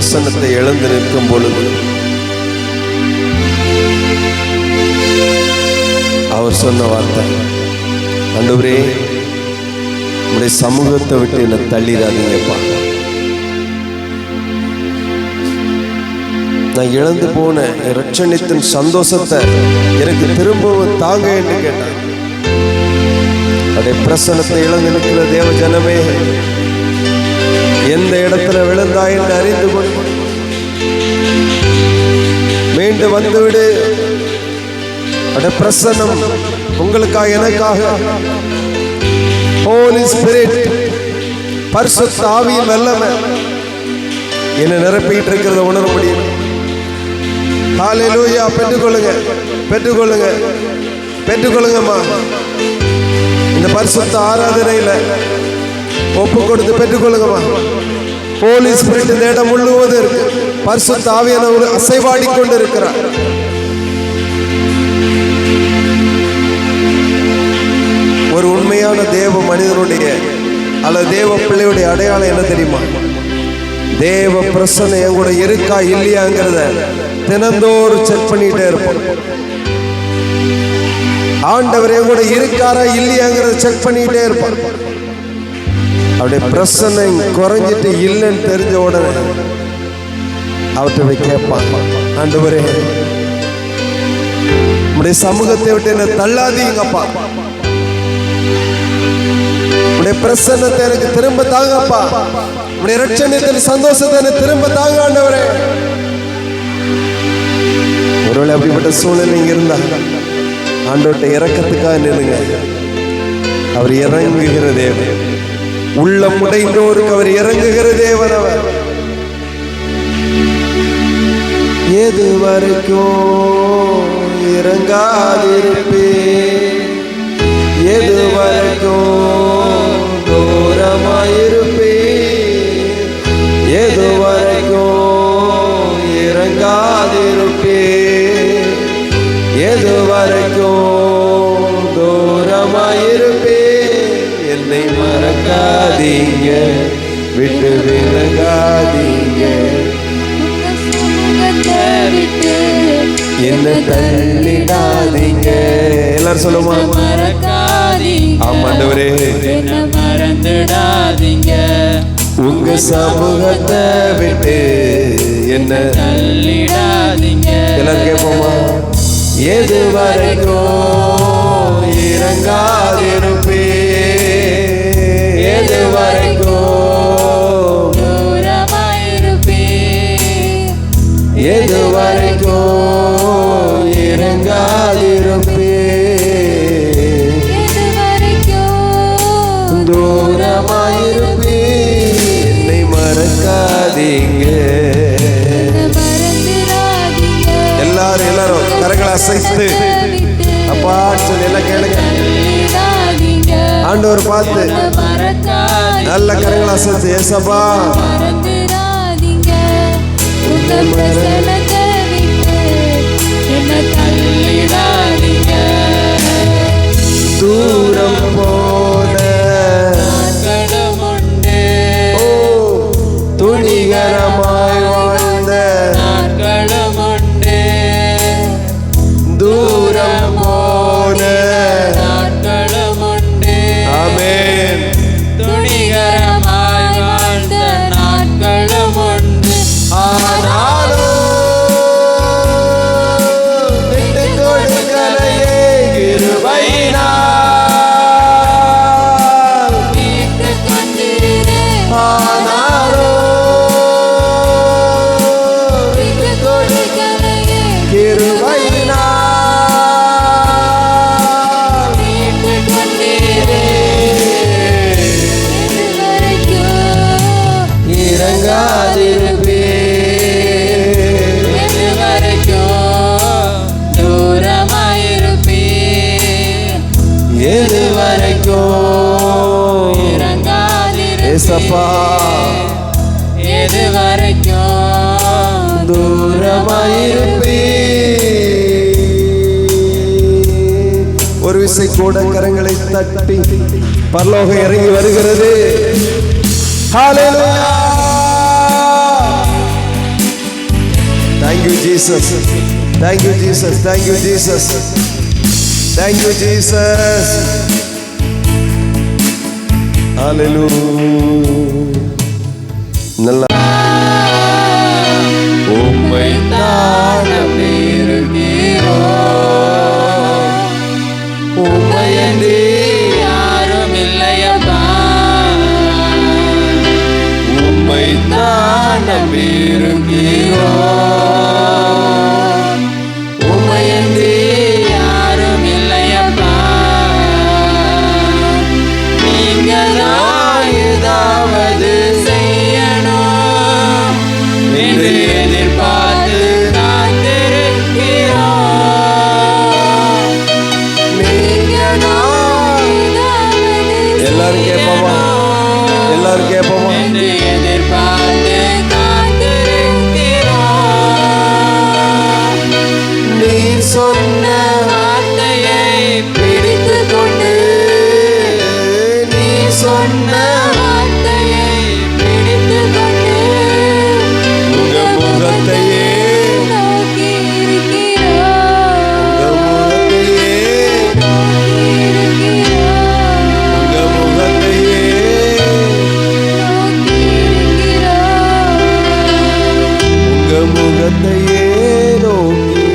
பிரசன்னத்தை இழந்து நிற்கும் பொழுது அவர் சொன்ன வார்த்தை, ஆண்டவரே உடைய சமூகத்தை விட்டு என்னை தள்ளிடாதீங்கப்பா. நான் இழந்து போன இரட்சணித்தின் சந்தோஷத்தை எனக்கு திரும்பவும் தாங்க என்று கேட்டார். அதே பிரசன்னத்தை இழந்து நிற்கிற தேவ ஜனமே, எந்த இடத்துல விழுந்தாய் என்று அறிந்து கொண்டு மீண்டும் வந்துவிடு. அதே பிரசன்னம் உங்களுக்காக எனக்காக ஹோலி ஸ்பிரிட் பரிசுத்த ஆவியின் வல்லமை என்ன நிரப்பிட்டு இருக்கிறத உணர முடியும். ஹல்லேலூயா. பெற்றுக்கொள்ளுங்க, பெற்றுக்கொள்ளுங்க, பெற்றுக்கொள்ளுங்கம்மா. இந்த பரிசுத்த ஆராதனையில ஒப்பு கொடுத்து பெற்றுக்கொள்ளுங்கம்மா. ஹோலி ஸ்பிரிட் இந்த இடம் முழுவதும் இருக்கு. பரிசுத்த ஆவியானவர் அசைவாடி கொண்டு இருக்கிறார். ஒரு உண்மையான தேவ மனிதனுடைய அல்லது தேவ பிள்ளையுடைய அடையாளம் என்ன தெரியுமா? தேவ பிரசன்னம் என் கூட இருக்கா இல்லையாங்கிறத தினந்தோறும் செக் பண்ணிட்டே இருப்போம். ஆண்டவர் என் கூட இருக்காரா இல்லையாங்கிறத செக் பண்ணிட்டே இருப்பார். அவருடைய பிரசன்னம் குறைஞ்சிட்டு இல்லைன்னு தெரிஞ்ச உடனே அவர்கிட்ட போய் கேட்பான், ஆண்டவரே உடைய சமூகத்தை விட்டு என்ன தள்ளாதீங்கப்பா, உடைய பிரசன்னத்தை எனக்கு திரும்ப தாங்கப்பா, உடைய இரட்சணியத்தின் சந்தோஷத்தை எனக்கு திரும்ப தாங்க ஆண்டவரே. ஒருவேளை அப்படிப்பட்ட சூழ்நிலை இங்க இருந்தா ஆண்டவர்கிட்ட இறக்கத்துக்காக நில்லுங்க. அவர் இறங்குகிற தேவன், உள்ளம் உடைந்தோருக்கு அவர் இறங்குகிற தேவன். அவர் எது வரைக்கும் இறங்காதிருப்பேன், எது வரைக்கும் தூரமாயிருப்பேன், எது வரைக்கும் இறங்காதிருப்பேன், எது வரைக்கும் தூரமாயிருப்பேன். என்னை மறக்காதீங்க, விட்டு விலகாதீங்க, என்ன தள்ளிடாதீங்க. எல்லாரும் சொல்லுமா? ஆமாண்டவரே என்ன மறந்துடாதீங்க, உங்க சமூகத்தை விட்டு என்ன தள்ளிடாதீங்க. எல்லாரும் கேட்போமா? எது வரைக்கும் இறங்காதிருப்பேன், எது வரைக்கும் தூரமாயிருப்பேன், எது வரைக்கும் இறங்காதிருப்பேன், எது வரைக்கும் தூரமாயிருப்பேன். என்னை மறக்காதீங்க. எல்லாரும் கரங்களை அசைத்து அப்பா சொல்லி எல்லாம் கேளுங்க. ஆண்டவர் பார்த்து நல்ல கரங்களை அசைத்து, ஏசப்பா தூரம் போன துணிகரமாய் வாழ்ந்த தூரம் போன ஆமென், துணிகரமாய் வாழ்ந்த நாட்களும் உண்டு. ஆனாலும் விட்டு கொடுக்கலையே கிருபையினால், ஆனாலும் விட்டு கொடுக்கலையே கிருபையினால் ஏசப்பா எது வரைக்கும் தூரமாயிருப்பேன். ஒரு விசை கூட கரங்களை தட்டி பரலோகம் இறங்கி வருகிறது. ஹல்லேலூயா. Thank you, Jesus. Thank you, Jesus. Thank you, Jesus. Thank you, Jesus. Hallelujah. நல்ல உம்மை தான் நம்பியிருக்கிறோம். உம்மையன்றி யாரும் இல்லையப்பா. உம்மை தான் நம்பியிருக்கிறோம். உம்மையன்றி யாரும் இல்லையப்பா. நீங்கதான் ஏதாவது செய்யணும் என்று எதிர்பார்த்து காத்திருக்கிறோம். நீங்கதான் எல்லாரும் கேட்போமா? எல்லாரும் கேட்போமா? என்று எதிர்பார்த்து காத்திருக்கிறோம். நீ சொன்ன வார்த்தையை பிடித்துக் கொண்டு, நீ சொன்ன வார்த்தையை பிடித்துக் கொண்டு உங்க முகத்தையே நோக்கி இருக்கிறோம். உங்க முகத்தையே உங்க முகத்தையே உங்க முகத்தையே நோக்கி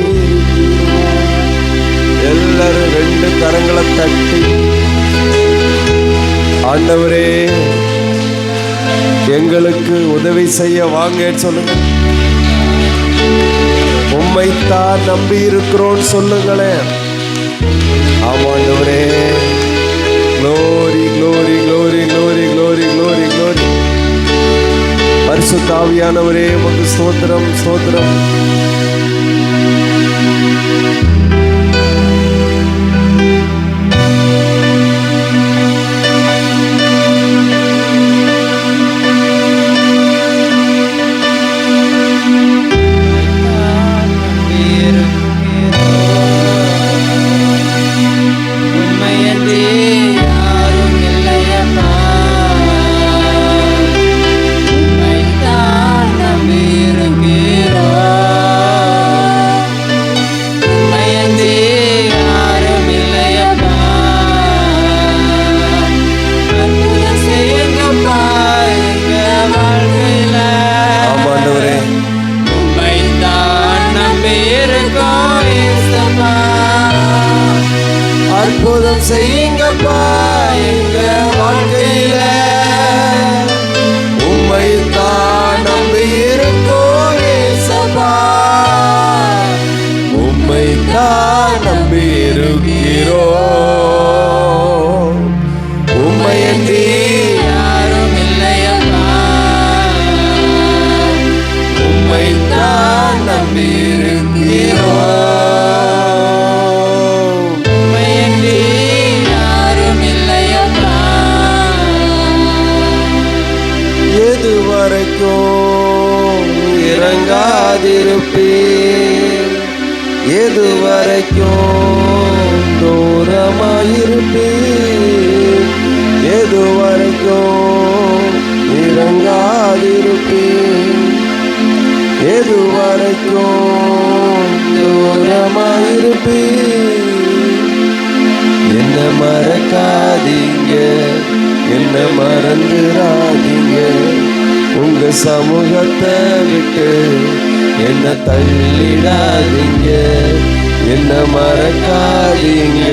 எல்லாரும் ரெண்டு கரங்களை தட்டி ஆண்டவரே எங்களுக்கு உதவி செய்ய வாங்க சொல்லுங்க. உம்மைத்தான் நம்பி இருக்கிறோம் சொல்லுங்களேன். ஆமாண்டவரே, glory glory glory glory glory glory glory. பரிசுத்த ஆவியானவரே உமக்கு ஸ்தோத்திரம் ஸ்தோத்திரம். உம்மையன்றி யாரும் இல்லையப்பா. உம்மைத்தான் நம்பியிருக்கிறோம். உம்மையன்றி யாரும் இல்லையப்பா. அற்புதம் செய்யுங்கப்பா எங்க வாழ்க்கையில. ஆமாண்டவரே, உம்மைத்தான் நம்பியிருக்கோம் இயேசுப்பா. அற்புதம் செய்யுங்கப்பா எங்க வாழ்க்கையில. உம்மைத்தான் நம்பி இருக்கோம் இயேசப்பா. உம்மைத்தான் நம்பி இருக்கிறோம். உம்மையன்றி யாரும் இல்லையப்பா. உம்மைத்தான் நம்பி இருக்கிறோம். உம்மையன்றி யாரும் இல்லையப்பா. எது வரைக்கும் இறங்காதிருப்பேன்? எது வரைக்கும் தூரமாயிருப்பேன்? எது வரைக்கும் இறங்காதிருப்பேன்? எது வரைக்கும் தூரமாயிருப்பேன்? என்ன மறக்காதீங்க, என்ன மறந்துடாதீங்க. உங்க சமூகத்தை விட்டு என்ன தள்ளிடாதீங்க. என்ன மறக்காதீங்க,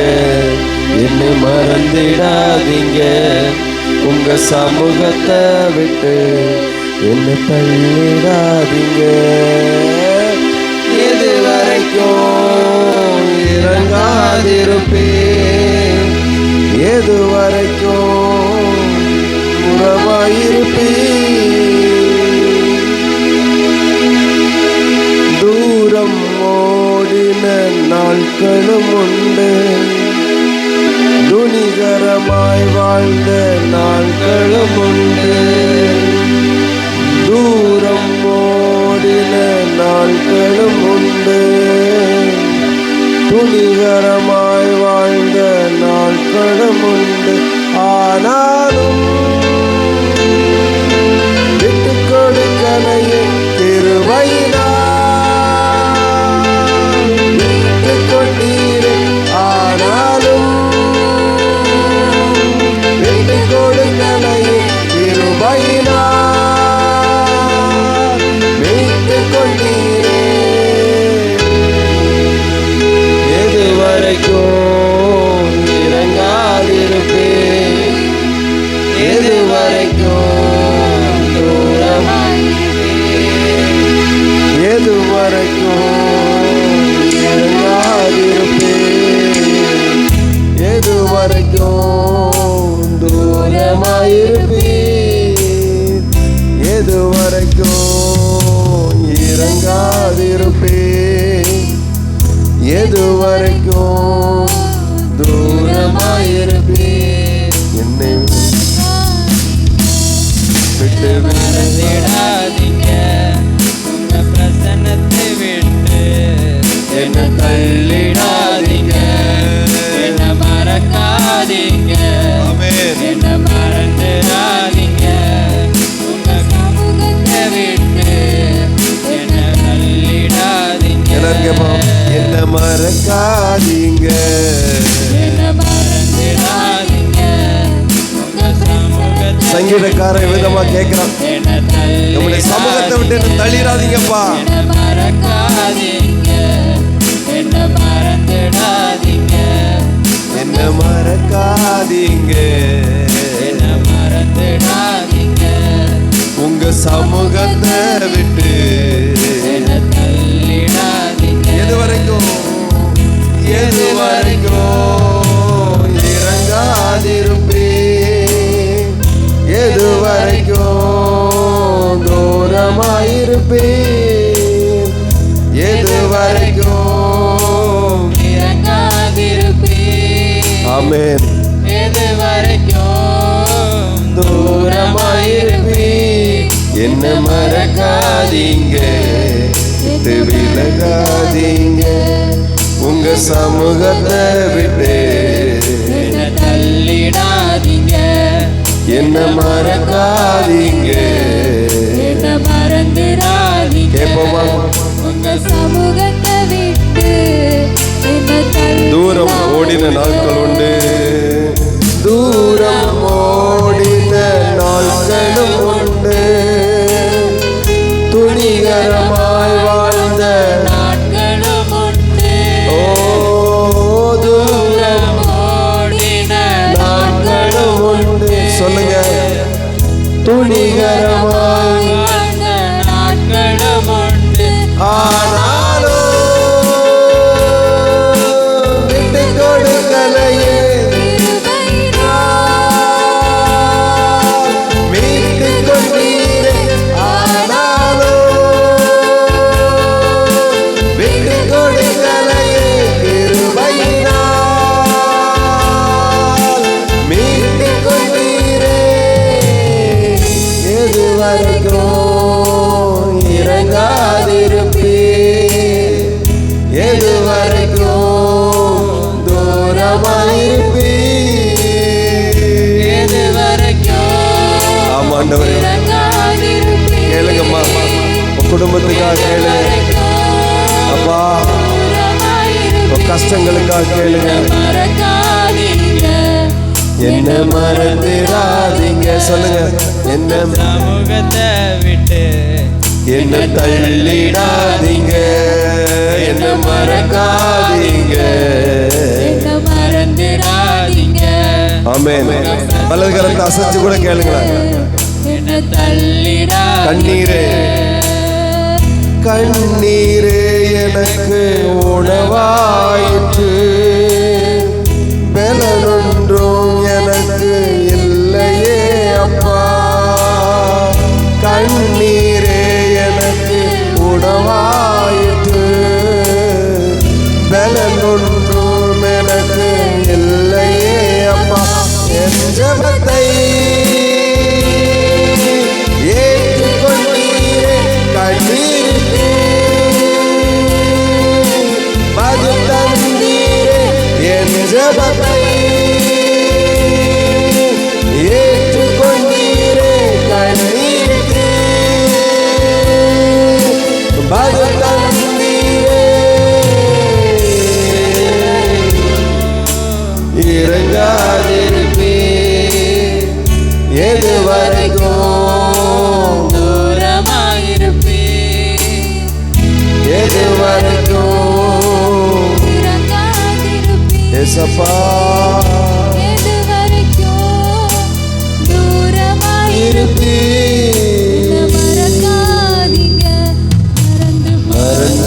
என்ன மறந்துடாதீங்க. உங்க சமூகத்தை விட்டு என்ன தள்ளிடாதீங்க. எது வரைக்கும் இறங்காதிருப்பேன்? எது வரைக்கும் உறவாயிருப்பேன்? தூரம் ஓடின நாட்களும் உண்டு, துணிகரமாய் வாழ்ந்த நாட்களும் உண்டு. தூரம் ஓடின நாட்களும் உண்டு, துணிகரமாய் வாழ்ந்த நாட்களும் உண்டு. ஆனாலும் விட்டு கொடுக்கலையே திருவையினார். வரைக்கும் இறங்காதிருப்பேன், எது வரைக்கும் தூரமாயிருப்பேன், எது வரைக்கும் இறங்காதிருப்பேன், எது வரைக்கும் தூரமாயிருப்பேன். என்னை விட்டு மறந்திடாதீங்க, உங்க பிரசன்னத்தை விட்டு என்ன தள்ளிடாதீங்க, என்ன மறக்காதீங்க, என்ன மறந்துடாதீங்க, உங்க சமூகத்தை விட்டு என்ன தள்ளிடாதீங்க, என்ன மறக்காதீங்க, என்ன மறந்துடாதீங்க, உங்க சமூகத்தை சங்கீதக்காரன் விதமா கேட்கிறான், என்ன நம்முடைய சமூகத்தை விட்டு என்ன தள்ளிடாதீங்கப்பா, என்ன மறக்காதீங்க, என்ன மறந்துடாதீங்க, என்ன மறக்காதீங்க, என்ன மறந்துடாதீங்க, உங்க சமூகத்தை விட்டு என்ன தள்ளிடாதீங்க, எது வரைக்கும் இறங்காதிருப்பேன், எது வரைக்கும் தூரமாயிருப்பேன், எது வரைக்கும் இறங்காதிருப்பேன், ஆமென், எது வரைக்கும் தூரமாயிருப்பேன், என்ன மறக்காதீங்க, விட்டு விலகாதீங்க, உங்க சமூகத்தை விட்டு என்ன தள்ளிடாதீங்க, என்ன மறக்காதீங்க, என்ன மறந்துடாதீங்க, கேட்போமா? உங்க சமூகத்தை விட்டு என்ன தூரம் ஓடின நாட்கள் உண்டு, தூரம் ஓடின நாட்களும் உண்டு, துணிகரமாய் வாழ்ந்த நாட்களும் உண்டு, ஓ தூரம் ஓடின நாட்களும் உண்டு. சொல்லுங்க, துணிகரமாய் வாழ்ந்த நாட்களும் உண்டு, ஆனாலும் விட்டு கொடுக்கலையே, மீட்டு கொண்டீரே, ஆனாலும் விட்டு கொடுக்கலையே, கிருபையினால் மீட்டு கொண்டீரே, எது வரைக்கும் இறங்காதிருப்பேன், எது வரைக்கும் தூரமாயிருப்பேன், எது வரைக்கும் ஆமாண்டவரே இறங்காதிருப்பேன், கேளுங்கம்மா, உன் குடும்பத்துக்காக கேளுங்க அப்பா, உன் கஷ்டங்களுக்காக கேளுங்க, மறக்காதீங்க, என்ன மறந்துடாதீங்க, சொல்லுங்க, என்ன சமூகத்தை விட்டு என்ன தள்ளிடாதீங்க, என்ன மறக்காதீங்க, என்ன மறந்துடாதீங்க, ஆமென். வலது கரத்தை அசைச்சு கூட கேளுங்களேன். என்ன தள்ளிடாதீங்க, கண்ணீரே கண்ணீரே எனக்கு உணவாயிற்று, பலனொன்றும் எனக்கு இல்லையே அப்பா, கண்ணீரே எனக்கு உணவாயிற்று, பலனொன்றும் எனக்கு இல்லையே அப்பா, என் ஜெபத்தை ஏற்றுக்கொண்டீரே, கண்ணீருக்கு பதில் தந்தீரே, என் ஜெபத்தை ஏற்றுக்கொண்டீரே, கண்ணீருக்கு பதில் தந்தீரே, இறங்காதிருப்பேன், எது வரைக்கும் தூரமாயிருப்பேன், எது வரைக்கும் இறங்காதிருப்பேன், ஏசப்பா எது வரைக்கும் தூரமாயிருப்பேன், இருப்பேன், மறக்காதீங்க, மறந்து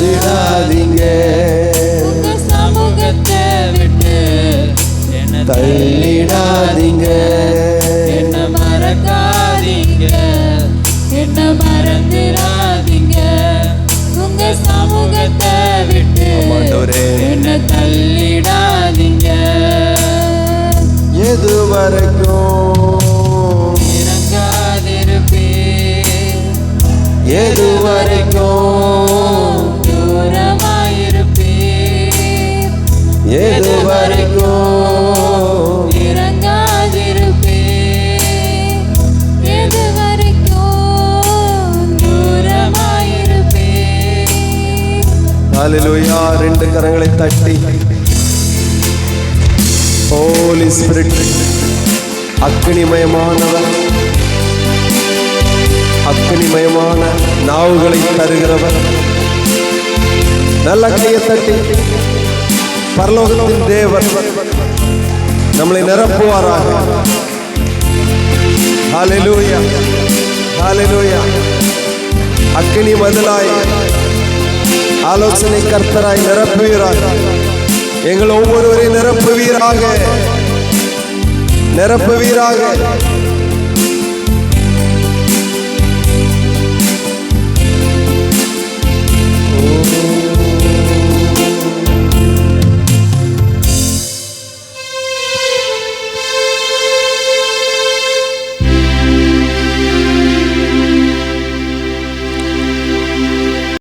ஹalleluya. ரெண்டு கரங்களை தட்டி ஹோலி ஸ்பிரிட், அக்கினிமயமானவர், அக்கினிமயமான நாவுகளை தருகிறவர். நல்ல கையை தட்டி பரலோகத்தின் தேவன் நம்மளை நிரப்புவாராக. ஹalleluya, ஹalleluya. அக்கினி மதிலாய் ஆலோசனை கர்த்தராய் நிரப்புவீராக. எங்கள் ஒவ்வொருவரையும் நிரப்புவீராக, நிரப்புவீராக.